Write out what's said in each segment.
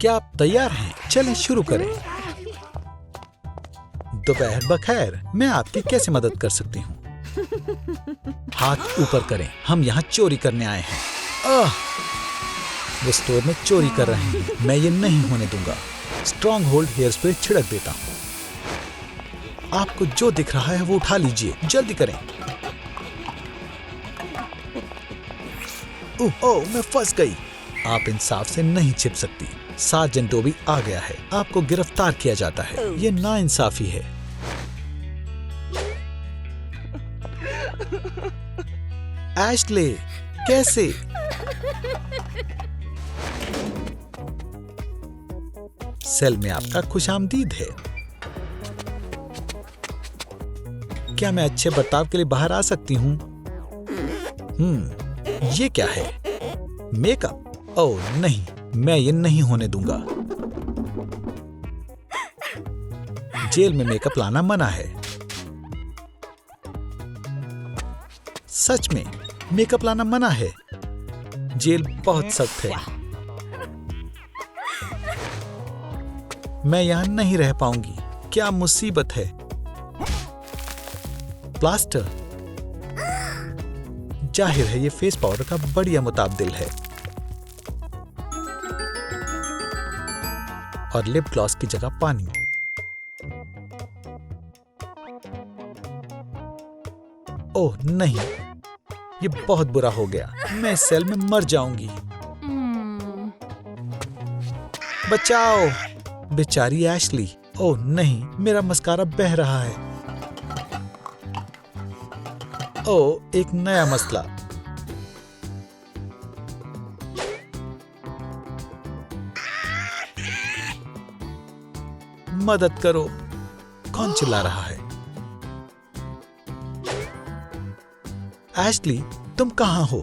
क्या आप तैयार हैं? चलें शुरू करें। दोपहर बखैर, मैं आपकी कैसे मदद कर सकती हूँ? हाथ ऊपर करें, हम यहाँ चोरी करने आए हैं। वो स्टोर में चोरी कर रहे हैं, मैं ये नहीं होने दूंगा। स्ट्रॉन्ग होल्ड हेयर स्प्रे छिड़क देता हूँ। आपको जो दिख रहा है वो उठा लीजिए, जल्दी करें। ओह, मैं फंस गई। आप इंसाफ से नहीं छिप सकती। सार्जेंट डोबी आ गया है, आपको गिरफ्तार किया जाता है। ये नाइंसाफी है। एशले, कैसे? सेल में आपका खुशामदीद है। क्या मैं अच्छे बर्ताव के लिए बाहर आ सकती हूँ? ये क्या है? मेकअप? ओह नहीं, मैं ये नहीं होने दूंगा। जेल में मेकअप लाना मना है। सच में मेकअप लाना मना है। जेल बहुत सख्त है। मैं यहां नहीं रह पाऊंगी। क्या मुसीबत है। प्लास्टर? जाहिर है ये फेस पाउडर का बढ़िया मुताबिल है। और लिप ग्लॉस की जगह पानी। ओह नहीं, ये बहुत बुरा हो गया। मैं इस सेल में मर जाऊंगी। बचाओ, बेचारी एशली। ओह नहीं, मेरा मस्कारा बह रहा है। ओह, एक नया मसला। मदद करो। कौन चिल्ला रहा है? एशली, तुम कहाँ हो?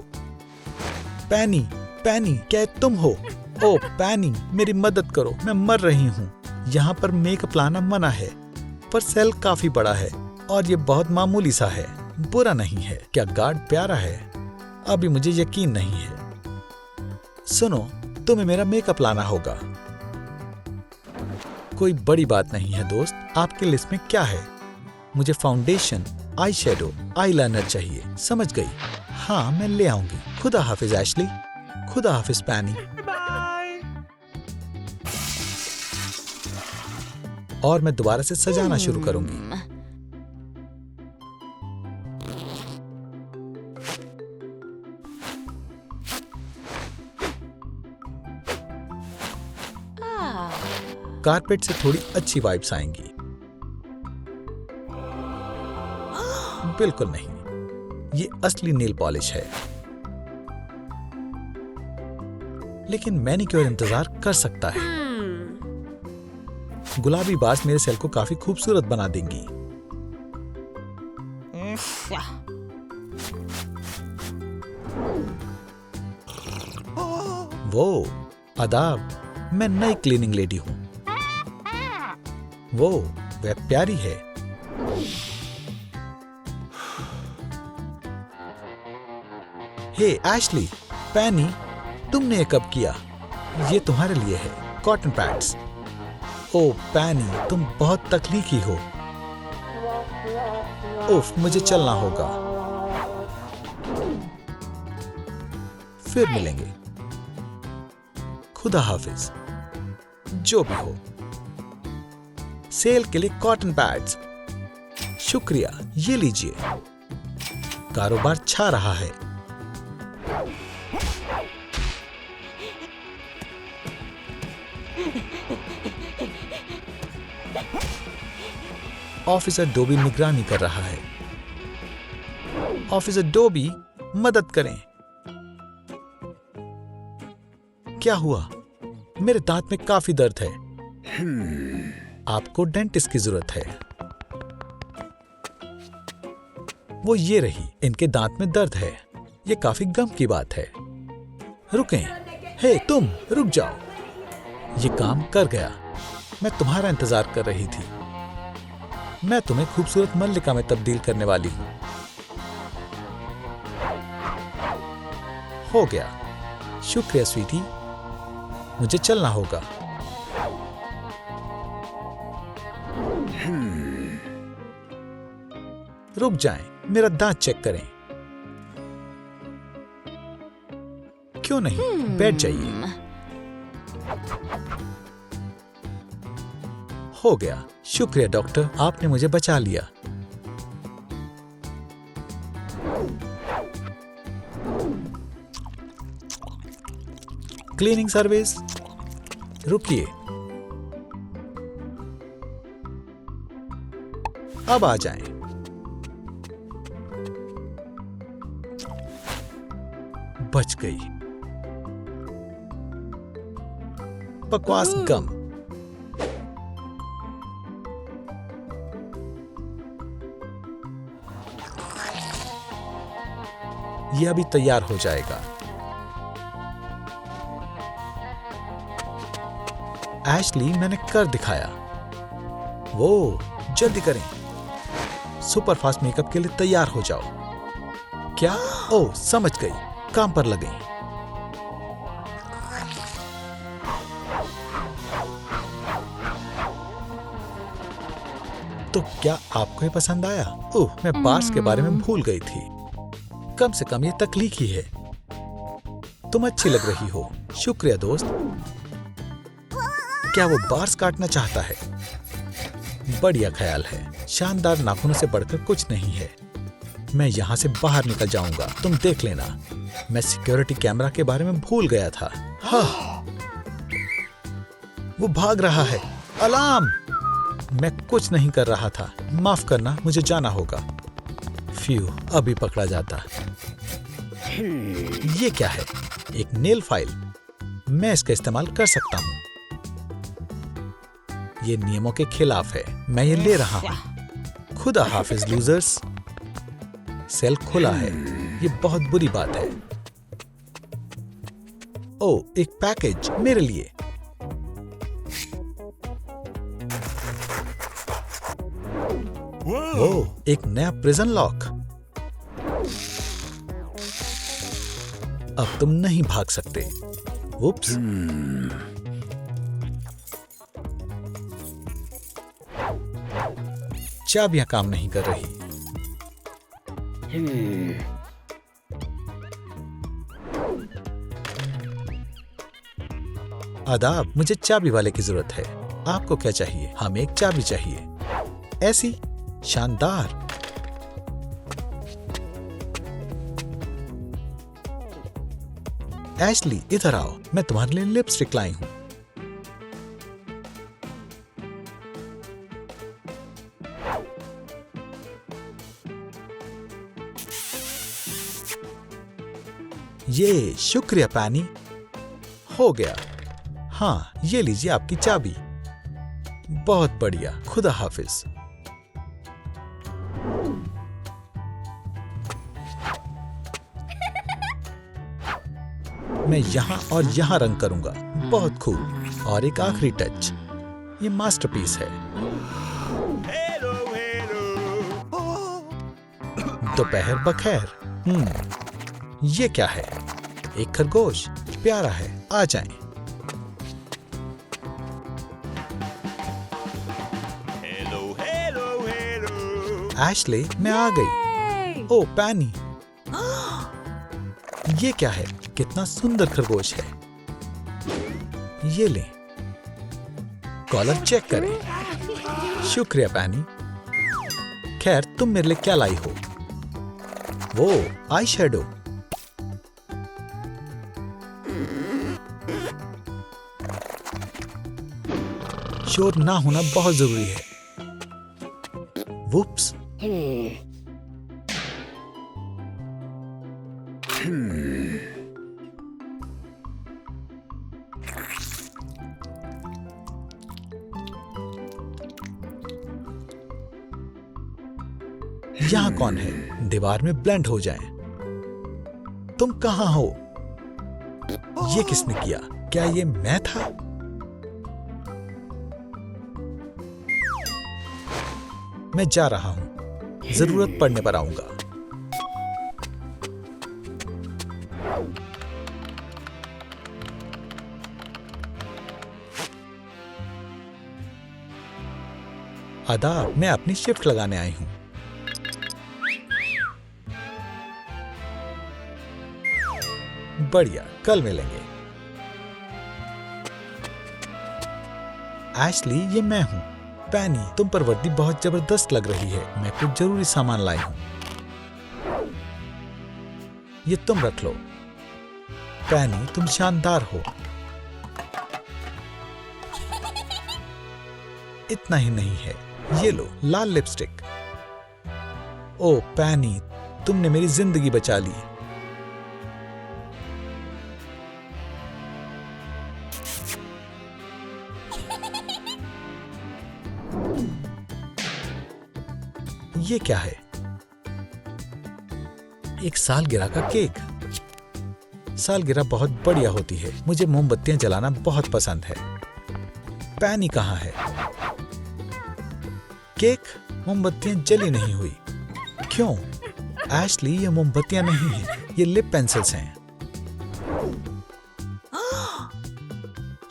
पैनी, पैनी, क्या तुम हो? ओह पैनी, मेरी मदद करो, मैं मर रही हूँ। यहाँ पर मेकअप लाना मना है, पर सेल काफी बड़ा है और ये बहुत मामूली सा है। बुरा नहीं है। क्या गार्ड प्यारा है? अभी मुझे यकीन नहीं है। सुनो, तुम्हें मेरा मेकअप लाना होगा। कोई बड़ी बात नहीं है दोस्त। आपके लिस्ट में क्या है? मुझे foundation, eye shadow, eye liner चाहिए। समझ गई। हाँ, मैं ले आऊंगी। खुदा हाफिज एशली। खुदा हाफिज पैनी। और मैं दोबारा से सजाना शुरू करूंगी। कारपेट से थोड़ी अच्छी वाइब्स आएंगी। बिल्कुल नहीं, ये असली नेल पॉलिश है। लेकिन मैनिक्योर इंतजार कर सकता है। गुलाबी बार्स मेरे सेल को काफी खूबसूरत बना देंगी। वो आदाब, मैं नई क्लीनिंग लेडी हूं। वो वह प्यारी है। हे एशली, पैनी, तुमने ये कब किया? ये तुम्हारे लिए है, कॉटन पैड्स। ओह पैनी, तुम बहुत तकलीफी हो। उफ, मुझे चलना होगा। फिर मिलेंगे। खुदा हाफिज। जो भी हो। सेल के लिए कॉटन पैड्स। शुक्रिया, ये लीजिए। कारोबार छा रहा है। ऑफिसर डोबी निगरानी कर रहा है। ऑफिसर डोबी, मदद करें। क्या हुआ? मेरे दांत में काफी दर्द है। आपको डेंटिस्ट की जरूरत है। वो ये रही, इनके दांत में दर्द है। ये काफी गम की बात है। रुकें। हे तुम, रुक जाओ। ये काम कर गया। मैं तुम्हारा इंतजार कर रही थी। मैं तुम्हें खूबसूरत मल्लिका में तब्दील करने वाली हूं। हो गया। शुक्रिया स्वीटी, मुझे चलना होगा। रुक जाएं, मेरा दांत चेक करें। क्यों नहीं, बैठ जाइए। हो गया। शुक्रिया डॉक्टर, आपने मुझे बचा लिया। Cleaning service. रुकिए, अब आ जाएं। बच गई। बकवास गम। यह अभी तैयार हो जाएगा। एशली, मैंने कर दिखाया। वो जल्दी करें। सुपर फास्ट मेकअप के लिए तैयार हो जाओ। क्या? ओह, समझ गई, काम पर लगे। तो क्या आपको ये पसंद आया? ओह, मैं बार्स के बारे में भूल गई थी। कम से कम ये तख्लीक ही है। तुम अच्छी लग रही हो। शुक्रिया दोस्त। क्या वो बार्स काटना चाहता है? बढ़िया ख्याल है। शानदार नाखूनों से बढ़कर कुछ नहीं है। मैं यहाँ से बाहर निकल जाऊंगा, तुम देख लेना। मैं सिक्योरिटी कैमरा के बारे में भूल गया था। हाँ, वो भाग रहा है। अलार्म! मैं कुछ नहीं कर रहा था। माफ करना, मुझे जाना होगा। फ्यू, अभी पकड़ा जाता। ये क्या है? एक नेल फाइल। मैं इसका इस्तेमाल कर सकता हूँ। ये नियमों के खिलाफ है। मैं ये ले रहा हूँ। खुदा हाफिज लूजर्स। सेल खुला है। ये बहुत बुरी बात है। ओ, एक पैकेज मेरे लिए। ओ, एक नया प्रिजन लॉक। अब तुम नहीं भाग सकते। उप्स। चाबियां काम नहीं कर रही। आदाब, मुझे चाबी वाले की जरूरत है। आपको क्या चाहिए? हमें एक चाबी चाहिए। ऐसी शानदार। एशली, इधर आओ। मैं तुम्हारे लिए लिपस्टिक लाई हूं। ये शुक्रिया पैनी। हो गया। हाँ, ये लीजिए आपकी चाबी। बहुत बढ़िया। खुदा हाफिज। मैं यहाँ और यहाँ रंग करूंगा। बहुत खूब। और एक आखिरी टच। ये मास्टरपीस है। दोपहर बखैर। ये क्या है? एक खरगोश। प्यारा है। आ जाएं। एशले, मैं आ गई। ओ पैनी, ये क्या है? कितना सुंदर खरगोश है। ये ले। कॉलर चेक करें। शुक्रिया पैनी। खैर, तुम मेरे लिए क्या लाई हो? वो आई शैडो। शोर ना होना बहुत जरूरी है। वुप्स। यहाँ कौन है? दीवार में ब्लेंड हो जाएं। तुम कहाँ हो? ये किसने किया? क्या ये मैं था? मैं जा रहा हूं। जरूरत पड़ने पर आऊंगा। आदाब, मैं अपनी शिफ्ट लगाने आई हूं। बढ़िया, कल मिलेंगे। एशली, ये मैं हूँ। पैनी, तुम पर वर्दी बहुत जबरदस्त लग रही है। मैं कुछ जरूरी सामान लाई हूँ। ये तुम रख लो। पैनी, तुम शानदार हो। इतना ही नहीं है, ये लो लाल लिपस्टिक। ओ पैनी, तुमने मेरी जिंदगी बचा ली। ये क्या है? एक सालगिरह का केक। सालगिरह बहुत बढ़िया होती है। मुझे मोमबत्तियां जलाना बहुत पसंद है। पैनी कहाँ है? केक, मोमबत्तियां जली नहीं हुई। क्यों? एशली, ये मोमबत्तियां नहीं हैं, ये लिप पेंसिल्स हैं।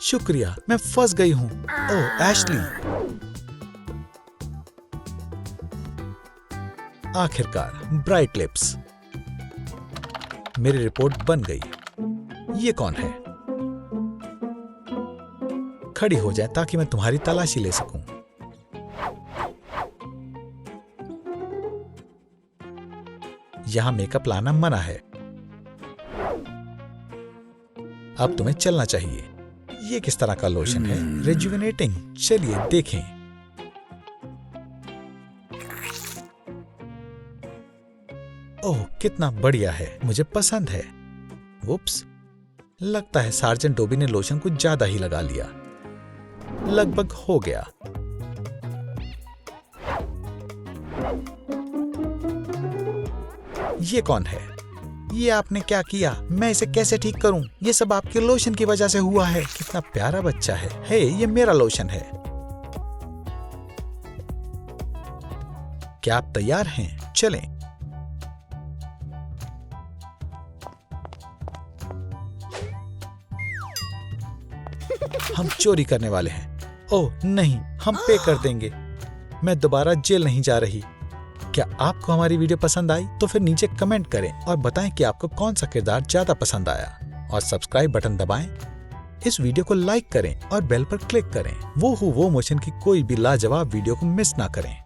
शुक्रिया, मैं फंस गई हूं। ओह एशली, आखिरकार ब्राइट लिप्स। मेरी रिपोर्ट बन गई। ये कौन है? खड़ी हो जाए ताकि मैं तुम्हारी तलाशी ले सकूं। यहां मेकअप लाना मना है। अब तुम्हें चलना चाहिए। ये किस तरह का लोशन है? रेजुविनेटिंग। चलिए देखें। ओह, कितना बढ़िया है, मुझे पसंद है। वुप्स, लगता है सार्जेंट डोबी ने लोशन कुछ ज्यादा ही लगा लिया। लगभग हो गया। ये कौन है? ये आपने क्या किया? मैं इसे कैसे ठीक करूं? ये सब आपके लोशन की वजह से हुआ है। कितना प्यारा बच्चा है। हे, ये मेरा लोशन है। क्या आप तैयार हैं? चलें। हम चोरी करने वाले हैं। ओह नहीं, हम पे कर देंगे। मैं दोबारा जेल नहीं जा रही। क्या आपको हमारी वीडियो पसंद आई? तो फिर नीचे कमेंट करें और बताएं कि आपको कौन सा किरदार ज्यादा पसंद आया। और सब्सक्राइब बटन दबाएं। इस वीडियो को लाइक करें और बेल पर क्लिक करें। वो मोशन की कोई भी लाजवाब वीडियो को मिस ना करें।